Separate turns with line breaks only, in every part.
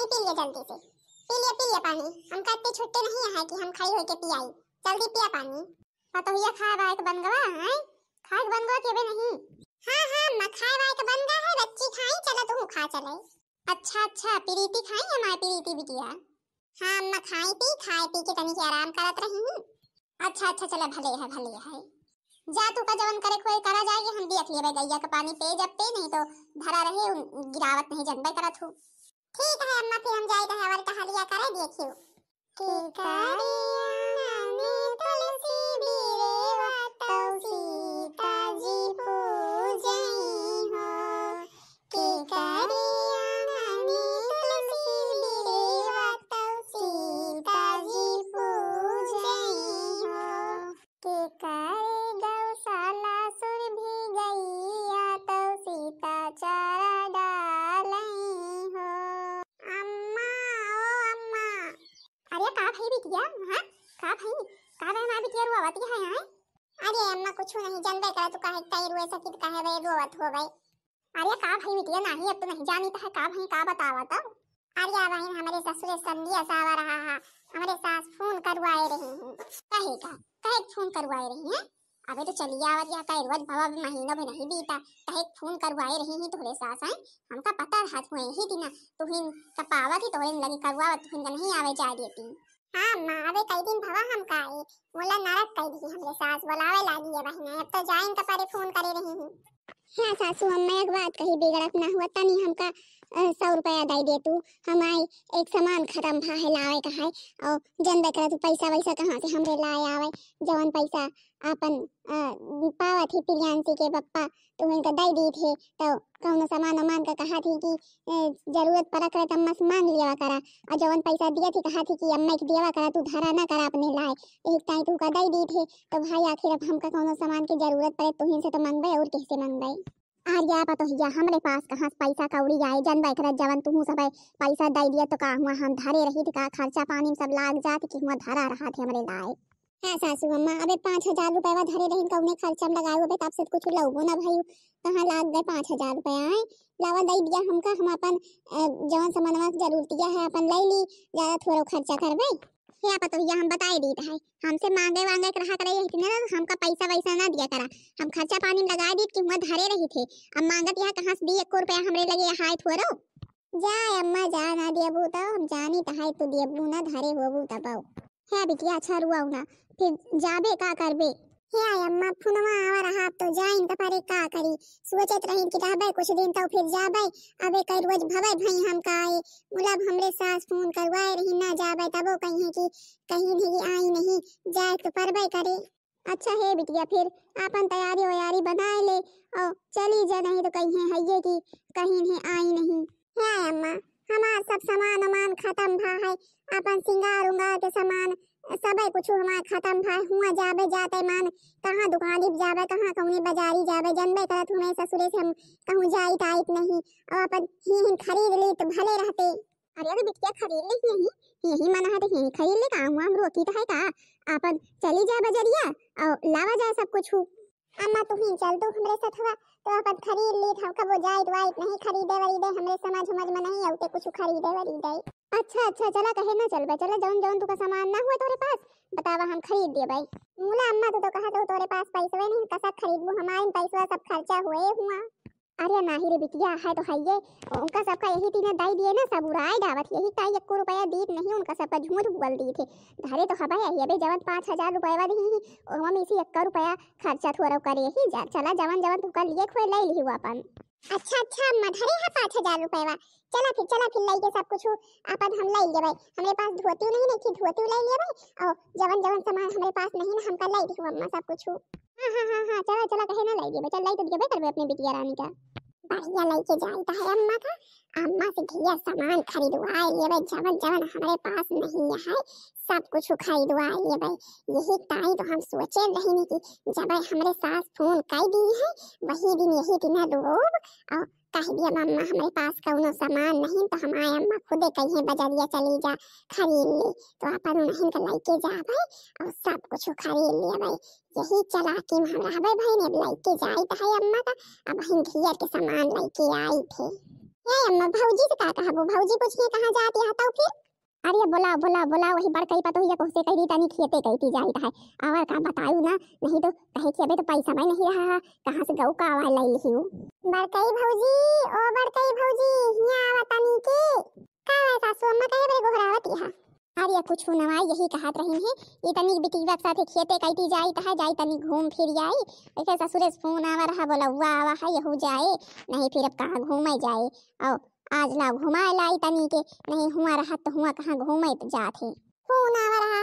पानी पी लिया जल्दी से। पी लिया पानी। हम कहते छुट्टे नहीं है कि हम खड़ी होके पी आई। जल्दी पिया पानी। पतोहिया खाए बाय के बन गवा है। खाए के बन गवा के बे नहीं। हां मैं खाए बाय के बन गया है। बच्ची खाई चलो तू खा चले। अच्छा प्रीति खाई हमारी प्रीति बिटिया। हां मैं खाए पी के तनी के आराम करत रही हूं। अच्छा चलो भले है। जा तू का जवन करे कोई करा जाएगी हम देख लेबे गैया का पानी पे जब पे नहीं तो धरा रहे गिरावत नहीं जनबे करत हूं। ठीक है अम्मा फिर हम जाई रहे और टहलिया करे देखियो। के करिया ने तुलसी बीरे वतौ सीता जी पूजई हो। के करिया ने तुलसी बीरे वतौ सीता जी पूजई हो। के करे गौशाला सुर भी गैया तो सीता चारा डालई हो। अम्मा ओ अम्मा। अरे का भाई बिटिया हां का भाई बिटिया रोवती है हां। अरे अम्मा कुछ नहीं जानबे करा तू काहे तई रोए सकी काहे वे रोवत हो गई। अरे का भाई बिटिया नहीं अब तो नहीं जानी तो है का भाई का बतावा तो। अरे बहन हमारे ससुर संध्या सावा रहा है। हमारे सास फोन करवाए रही हैं। कहे फोन करवाए रही हैं। अबे तो चलिए आवत या कई रोज भवा महीनों में नहीं बीता कहे फोन करवाए रही ही तोरे सास हैं। हमका पता हाथ में ही दिना तुहिन कपावा थी तोरे लगी करवावत तुहिन नहीं आवे जा देती। हां मां अबे कई दिन भवा हम काए मोला नाराज कई दी हमरे सास बुलावे लागी है बहन अब तो जाइन का पारे फोन करे रही हूं। हां सासू अम्मा एक बात कही बिगड़त ना हुआ तनी हमका 100 रुपया दे दे तू। हमारी एक सामान खत्म भा है लावे का है और जनबे करे तू पैसा वैसा कहां से हमरे लाए आवे जवन पैसा अपन पावा थी प्रियांशी के पप्पा तो इनका दे दी थे तो कौनो सामान का कहा थी कि जरूरत पड़ा करे तो अम्मा से मांग लिया करा और जवन पैसा दिया थी कहा थी कि अम्मा की दिया करा तू धरा ना करा अपने लाए एक टाइम तू का दे दी थे तो भाई आखिर अब हमका कौनो सामान की जरूरत पड़े तो से तो मंगबे और किससे मंगबे। आर्या पतो हिया हमरे पास कहां से पैसा कौड़ी आए जनबे करे जवन तू सब पैसा दे दिया तो का हुआ हम धरे रही थी का खर्चा पानी में सब लाग जात कि हुआ धरा रहा थे हमरे लाए। हां सासू अम्मा अबे 5000 रुपया धरे रही कौने खर्चा में लगाए हो तब से कुछ लउबो ना भई कहां लाग गए 5000 रुपया आए लावा दे दिया हमका हम अपन जवन सामानवा की जरूरतिया है अपन ले ली ज्यादा थोड़ा खर्चा करबे। क्या पता भैया हम बताई दी है हमसे मांगे के रहा करे इतने ना हमका पैसा वैसा ना दिया करा हम खर्चा पानी में लगा दी कि हुआ धरे रही थे अब मांगत यहाँ कहां से दी 1 रुपया हमरे लगे हाय थोड़ो जाए अम्मा जा ना दियबू तो हम जानी त है तू दियबू ना धरे होबू तब है बिटिया अच्छा रुआऊ ना फिर जाबे का करबे। हे अम्मा फोनवा आवा रहा तो जाइन त पारे का करी सोचत रही कि रहबे कुछ दिन तो फिर जाबे अबे कई रोज भवे भई हम काए मुला हमरे सास फोन करवाए रही ना जाबे तबो कहीं कि कहीं भी आई नहीं जाए तो परबे करे। अच्छा है बिटिया फिर अपन तैयारी वैयारी बनाए ले और चली जा नहीं तो कहीं है कि कहीं भी आई नहीं। है अम्मा हमार सब सामान खत्म भा है अपन सिंगार उंगार के सामान सबे कुछ हमार खत्म भा हुआ जाबे जाते मान कहां दुकान जाबे कहां कौनी बाजारी जाबे जनबे करत हूं मैं ससुरे से हम कहूं जाई ताइत नहीं और अपन ही खरीद ली तो भले रहते। अरे बिटिया खरीद ले यही मना है तो यही खरीद ले का हम रोकी तो है का अपन चली जा बजरिया और लावा जा सब कुछ। अम्मा तू ही चल तो हमरे साथ हुआ तो अपन खरीद ली था कब जाइत वाइत नहीं खरीदे वरीदे हमरे समझ में नहीं आउते कुछ खरीदे वरीदे। अच्छा चला कहे ना चल बे चला जौन तू का सामान ना हुआ तोरे पास बतावा हम खरीद दिए भाई मुला अम्मा तो कहा तो तोरे पास पैसे नहीं कसा खरीदबू हमारे पैसा सब खर्चा हुए हुआ। अरे नाही रे बिटिया है तो है ये उनका सबका यही तीन दाई दिए ना सब उड़ाए डावत यही का 1 रुपया दीत नहीं उनका सबका झूठ बोल दी थे धरे तो हबे ये बे जवन 5000 रुपया दी और हम इसी 1 रुपया खर्चा थोड़ा करे ही जा चला जवन तू का लिए खोए ले ली अपन। अच्छा अम्मा धरे है 5000 रुपया चला फिर ले के सब कुछ अपन हम ले ले भाई हमरे पास धोती नहीं थी धोती ले ले भाई और जवन सामान हमरे पास नहीं ना हमका ले दी अम्मा सब कुछ। हां चला कहे ना ले दे चल ले तो दिए करबे अपने बिटिया रानी का बढ़िया लेके जाता है अम्मा का अम्मा से ढेर सामान खरीदवाए ये भाई जवन हमारे पास नहीं है सब कुछ खरीदवाए ये भाई यही टाइम तो हम सोचे रहे कि जब हमारे सास फोन कर दी है वही दिन यही दिन रोब और कह दिया अम्मा हमारे पास कौनो सामान नहीं तो हमारे अम्मा खुदे कहीं बजरिया चली जा खरीद ले तो अपन उन्हें के लेके जा भाई और सब कुछ खरीद लिया भाई यही चला कि हमारा भाई ने लेके जाई तो है अम्मा का अब हम ढेर के सामान लेके आई थे। ये अम्मा भौजी से का कहा, वो भौजी पूछिए कहाँ जाती है तो फिर। अरे बोला बोला बोला वही बड़कई पतो हिया कोसे कही तनी खेते कहती जाइत है। और का बताऊ ना, नहीं तो कहे कि अबे तो पैसा भाई नहीं रहा, कहां से गऊ का आवा लाई लिहू। बड़कई भौजी, ओ बड़कई भौजी हिया आवतनी के का है सासू अम्मा कहे बरे गोहरावती है। अरे कुछ नवा यही कहत रही है, ये तनी बिटिया के साथे खेते कहती जाइत है, जाई तनी घूम फिर आई। ऐसे ससुरे से फोन आवा रहा, बोला हुआ आवा है यहू जाए, नहीं फिर अब कहां घूमे जाए। और आज ला घुमाए लाई तनी के, नहीं हुआ रहा तो हुआ कहां घूमे जाथे। फोन आवा रहा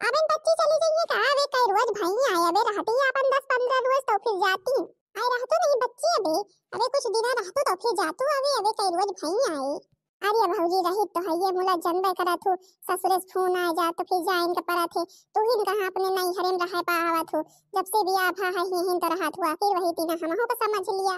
अबे बच्ची चली जाइए का, अबे कई रोज भाई आए, अबे रहती है अपन 10-15 रोज तो फिर जाती। आए रहतो नहीं बच्ची, अबे कुछ दिन रहतो तो फिर जातू, अबे कई रोज भाई आए। अरे भौजी रही तो है ये मुला जनबे करा थू, ससुरे से फोन आ जा तो फिर जाइन के परा थे, तू ही कहां अपने नहीं हरेम रहे पावा थू, जब से बियाह भा है ही तो रहा थू, फिर वही तीना हम हो को समझ लिया।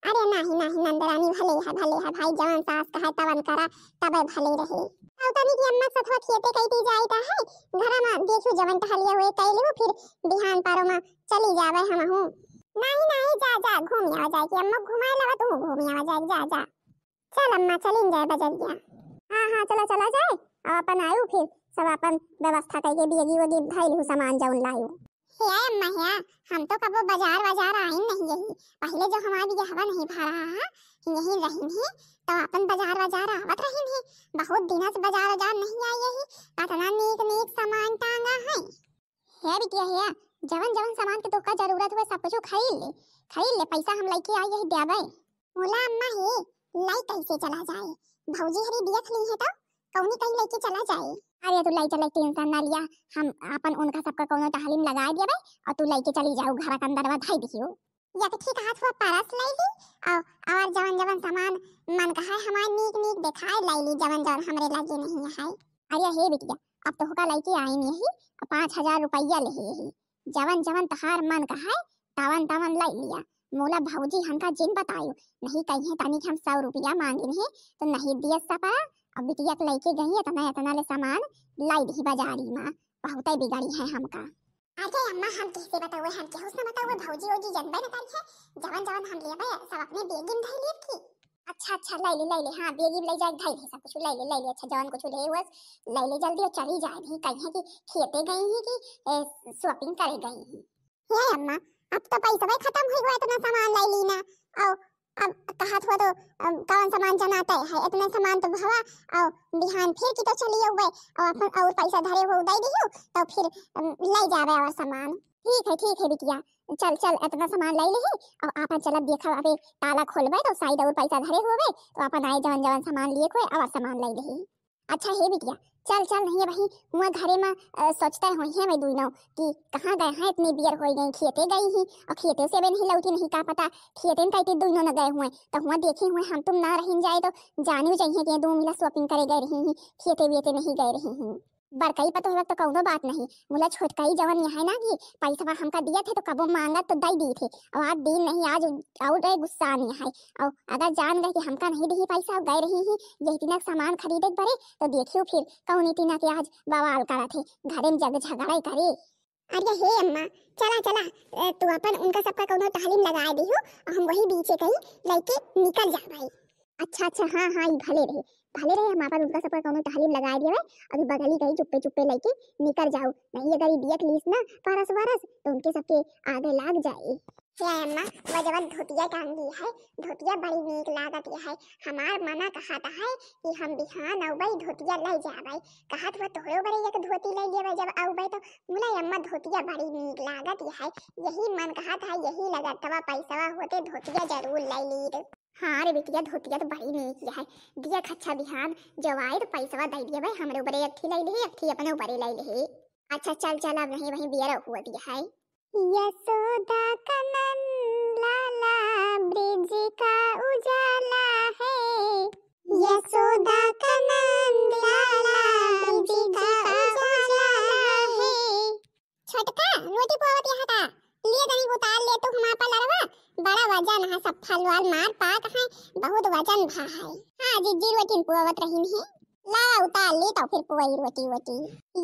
अरे नहीं नहीं नंदरानी भले है भाई, जवान सास कहा तवन करा तबे भले रहे। और तनी की अम्मा सथवा खेते कहती जाईता है, घर में देखू जवन टहलिए हुए कैलू, फिर बिहान पारो में चली जावे हम हूं। नहीं नहीं जा जा घूम आवा जाए कि अम्मा घुमाए लवा, तू घूम आवा जाए, जा जा चल अम्मा चलिन जाए बजरिया। हां चला चला जाए, और अपन आयु फिर सब अपन व्यवस्था करके बेगी वगी धइलू सामान जाउन लायू। हे अम्मा हे, हम तो कबो बाजार आई नहीं, यही पहले जो हमारी हवा नहीं भा रहा है यही रही है, तो अपन बाजार आवत रही है, बहुत दिन से बाजार नहीं आई, यही इतना नीक नीक सामान टांगा है। हे बिटिया हे, जवन जवन सामान के तो का जरूरत हुए सब कुछ खरीद ले, पैसा हम लेके आई यही देबे। मोला अम्मा हे लाई कैसे चला जाए, भौजी हरी देख ली है तो कौनी कहीं लेके चला जाए। अरे तू लाई चले टेंशन ना लिया, हम अपन उनका सबका कोनो तालीम लगा दिया भाई, और तू लेके चली जाओ घर के अंदर धाई दियो, या तो ठीक हाथ हुआ परस लाई ली, और जवन जवन सामान मन का है हमारे नीक नीक दिखाए लाई ली, जवन जवन हमरे लागे नहीं है। अरे हे बिटिया अब तो होका लेके आई यही 5000 रुपया ले यही, जवन जवन तहार मन का है तवन तवन लाई लिया। मोला भौजी हमका जिन बतायो, नहीं कहीं तनी हम 100 रुपया मांगे हैं तो नहीं दिया सपा, अब बिटिया के लेके गई है इतना ले सामान लाई दी बाजारी में, बहुत बिगाड़ी है हमका। अरे अम्मा हम कैसे बताओ, हम क्या उसने बताओ, भौजी ओजी जनबे न करी है, जवन जवन हम लेबे सब अपने बेगी में धइ लेब की। अच्छा ले ले हां बेगी ले जाए धइ सब कुछ ले ले, अच्छा जवन कुछ ले बस ले ले जल्दी और चली जाए, भी कहीं कि खेते गई है कि शॉपिंग करे गई है। हे अम्मा अब तो पैसा भाई खत्म हो गया, इतना सामान लाई ली ना, और अब कहा हुआ तो कौन सामान जनाते है, इतना सामान तो भवा, और बिहान फिर की तो चली हुए और अपन और पैसा धरे हो दे दियो तो फिर ले जावे और सामान। ठीक है बिटिया, चल इतना सामान ले ली और आपन चल देखा, अबे ताला खोलबे तो शायद और पैसा धरे होवे तो अपन आए जवन जवन सामान लिए कोई और सामान ले ली। अच्छा हे बिटिया चल नहीं भाई, हुआ घरे में सोचते हुई है मैं दुनो कि कहाँ गए हैं, इतनी बियर हो गई, खेते गई ही और खेते से भी नहीं लौटी, नहीं का पता खेते में कहते दुनो न गए हुए, तो हुआ देखे हुए हम तुम ना रही जाए तो जानी चाहिए कि 2 मिला शॉपिंग करे गए रही ही, खेते वेते नहीं गए रही ही। बड़कई पतो है तो कौनो बात नहीं, मुला छोटकई जवन है ना कि पैसा हमका दिया थे तो कबो मांगा तो दई दी थे, और आज दिन नहीं आज और रहे गुस्सा नहीं है, और अगर जान गए कि हमका नहीं दी पैसा और गए रही ही यही तीना सामान खरीदे बड़े तो देखियो फिर कौन तीना के आज बवाल करा थे, घरे में जग झगड़ा करे। अरे हे अम्मा चला तू अपन उनका सबका कोनो तालीम लगा दियो और हम वही बीचे कहीं लेके निकल जा भाई। अच्छा हाँ ये भले रहे हम अपन उनका सबका कोनो तालीम लगा दिए, अभी बगली गई चुप्पे लेके निकल जाओ, नहीं अगर दियत लीस ना परस तो उनके सबके आगे लाग जाए। क्या अम्मा वो जवन धोतिया टांगी है, धोतिया बड़ी नीक लागत है, हमार मना कहता है कि हम बिहान आउबई धोतिया ले जाबई, कहत वो तोहरो बड़े एक धोती ले लेबे जब आउबई तो मुला अम्मा धोतिया बड़ी नीक लागत है, यही मन कहत है यही लगत तवा पैसा होते धोतिया जरूर ले ली। हाँ रे बिटिया धोतिया तो बड़ी नीक है, दिया खच्छा बिहान जब आए तो पैसा दे दिए भाई, हमरे ऊपर एक थी ले ली, एक थी अपने ऊपर ले ली। अच्छा चल अब नहीं वहीं बियर हुआ दिया है। यशोदा कनन लाला ब्रिज का उजाला है, यशोदा कनन लाला ब्रिज का उजाला है। छोटका रोटी पोवत यहाँ था, लिए तनी उतार ले तो हमार पर लड़वा, बड़ा वजन है सब फलवार मार पाक है, बहुत वजन भा है। हाँ जिज्जी रोटी पोवत रही है, ला उतार ली तो फिर पोई रोटी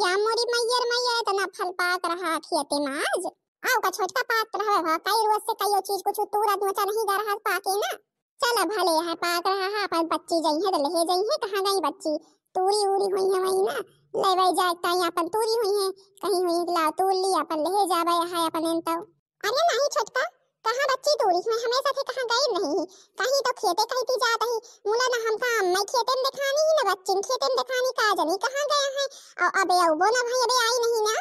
या मोरी मैयर इतना फल पाक रहा खेते में आज, आओ का छोटका पाक रहा है, कई रोज से कई चीज कुछ तुरंत मचा नहीं गा रहा पाके ना। चल भले है पाक रहा है अपन बच्ची जई है तो ले जई है। कहां गई बच्ची? तूरी उरी हुई है वही ना, लेवे जाए ताई अपन तूरी हुई है, कहीं हुई ला तूर ली अपन ले जावे है अपन एन तो। अरे नहीं छोटका, कहां बच्ची तूरी में हमेशा से कहां गई नहीं, कहीं तो खेते कहीं थी जात ही मुला ना हमका मैं खेते में दिखानी ही ना बच्ची खेते में दिखानी का जनी कहां गया है। और अबे वो ना भाई अबे आई नहीं ना?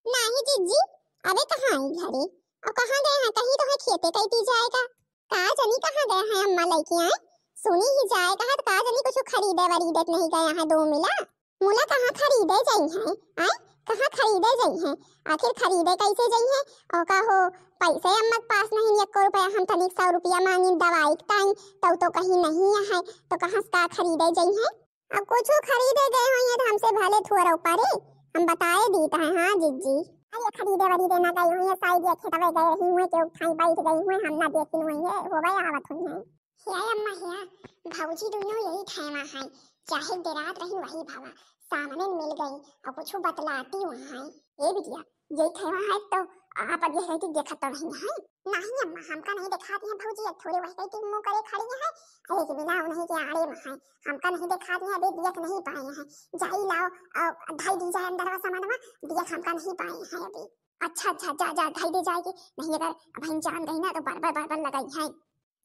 नहीं जीजी, अबे कहां आई घरे और कहां गए हैं? कहीं तो है खेते कहीं थी जाएगा का जनी कहां गए हैं अम्मा लेके आए? सुनी ही जाए कहा का जनी कुछ खरीदे वरीदे नहीं गया है दो मिला मुला कहां खरीदे जाई है आए कहां खरीदे जाई है? आखिर खरीदे कैसे जाई है? और का हो पैसे अम्मा के पास नहीं 1 रुपया हम तनिक 100 रुपया मांगी दवाई ताई तो कहीं नहीं है तो कहां से का खरीदे जाई है? अब कुछ खरीदे गए हो ये तो हमसे भले थोड़ा ऊपर हम बताए दीता है। हां जीजी अरे खरीदे वरीदे ना गई हुई है शायद ये खेतवे गए रही हुई के उठाई बैठ गई हुई हम ना देखी हुई है हो गया आवत हुई है। हे अम्मा हे भौजी दोनों यही ठेवा है चाहे देरात रही वही भावा सामने मिल गई और कुछ बतलाती वहां है। ये बिटिया यही ठेवा है तो आप ये है कि देखत तो नहीं है? नहीं अम्मा हमका नहीं दिखाती है भौजी थोड़े वही की मुंह करे खड़ी है अरे कि बिना नहीं के आड़े में है हमका नहीं दिखाती है। अबे दियक नहीं पाए हैं जाई लाओ और ढाई दी जाए अंदर सामानवा दियक हमका नहीं पाए हैं अभी। अच्छा अच्छा जा जा ढाई दे जाएगी नहीं अगर बहन जान गई ना तो बार बार लगाई है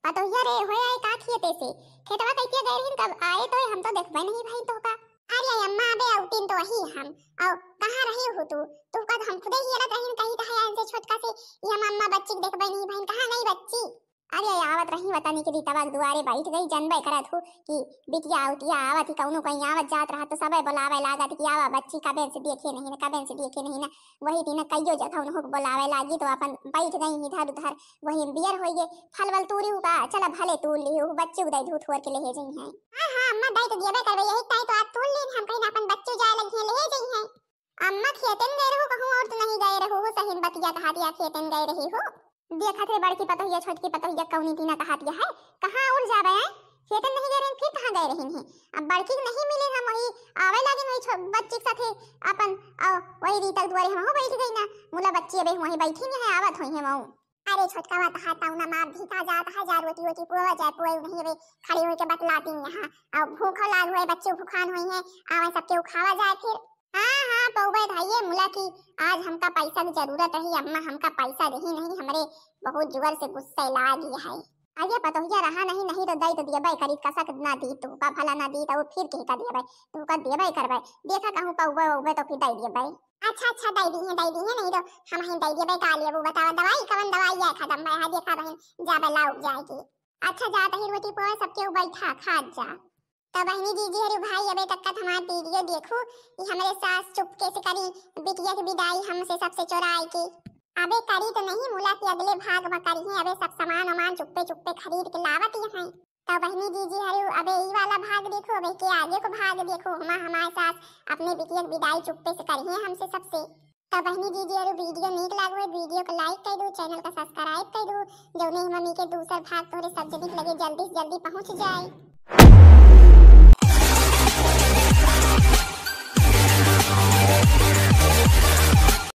पतो यार होया का खेते से खेतवा कैसे गए रहिन कब आए तो हम तो देखबे नहीं भाई तो का। अरे अम्मा बे औटिन तो वही हम और कहां रही हो तू का हम खुदे ही अलग रहिन कहीं कहां से छोटका से ये अम्मा बच्ची को देखबे नहीं बहन कहां गई बच्ची? अरे आवत रही पता नहीं कि तवा दुआरे बैठ गई जनबे करत हूं कि बिटिया औटिया आवत ही कौनो कहीं आवत जात रहा तो सबे बुलावे लागत कि आवा बच्ची कबे से देखे नहीं ना कबे से देखे नहीं ना वही दिन कईयो जगह उनको बुलावे लागी तो अपन बैठ गई इधर उधर वही बियर होइए फल वल तूरी का चला भले तूर ली बच्चे उदय झूठ होर के ले जई है। हां हां अम्मा दाई तो दियबे करबे यही ताई तो आज तूर ली हम कहीं अपन बच्चे जाए लगी ले जई है। अम्मा खेतन गए रहो कहूं और तो नहीं गए रहो सहीन बतिया कहा दिया खेतन गए रही हो देखा थे बड़की पतोहिया छोटकी पतोहिया कौनी तीना कहा दिया है कहां उड़ जावे हैं खेतन नहीं गए रहे फिर कहां गए रही हैं? अब बड़की नहीं मिले हम वही आवे लागे वही बच्ची के साथे अपन वही रीतल दुआरे हम हो बैठ गई ना मुला बच्ची अबे वही बैठी नहीं है आवत होई है वऊ। अरे छोटका बात हाता ना मार भीता जात है जा रोटी रोटी पुआ जाए पुआ नहीं रे खड़ी होके बतलाती यहां अब भूख लाग हुए बच्चे भूखान हुई है आवे सबके खावा जाए फिर। हां हां पौबे भाई मुला की आज हमका पैसा की जरूरत है अम्मा हमका पैसा दही नहीं हमरे बहुत जोर से गुस्सा लाग गया है। आगे पतोहिया रहा नहीं नहीं तो दई तो दिया भाई करी कसक ना दी तू का भला ना दी तो वो फिर के का दिया भाई तू का दिया भाई करबे देखा कहूं पौबे ओबे तो फिर दई दिया भाई। अच्छा दई दी है नहीं तो हम ही दई दिया भाई का लिया वो बताओ दवाई कवन दवाई है खत्म भाई हां देखा बहन जाबे लाओ जाएगी। अच्छा जा तही रोटी पोए सबके बैठा खा जा तो बहनी दीदी अरे भाई अबे तक का हमारा वीडियो देखो कि हमारे सास चुपके से करी बिटिया की विदाई हमसे सबसे चुराई की अबे करी तो नहीं मुला की अगले भाग में करी है अबे सब सामान चुप्पे खरीद के लावत है तो बहनी दीदी अरे अबे ये वाला भाग देखो अबे के आगे को भाग देखो हमारे सास अपने बिटिया की विदाई चुप्पे से करी है हमसे सबसे। तो बहनी दीदी अरे वीडियो नीक लागो वीडियो को लाइक कर दो चैनल को सब्सक्राइब कर दो जो नहीं मम्मी के दूसरा भाग तोरे सब जल्दी लगे जल्दी से जल्दी पहुंच जाए।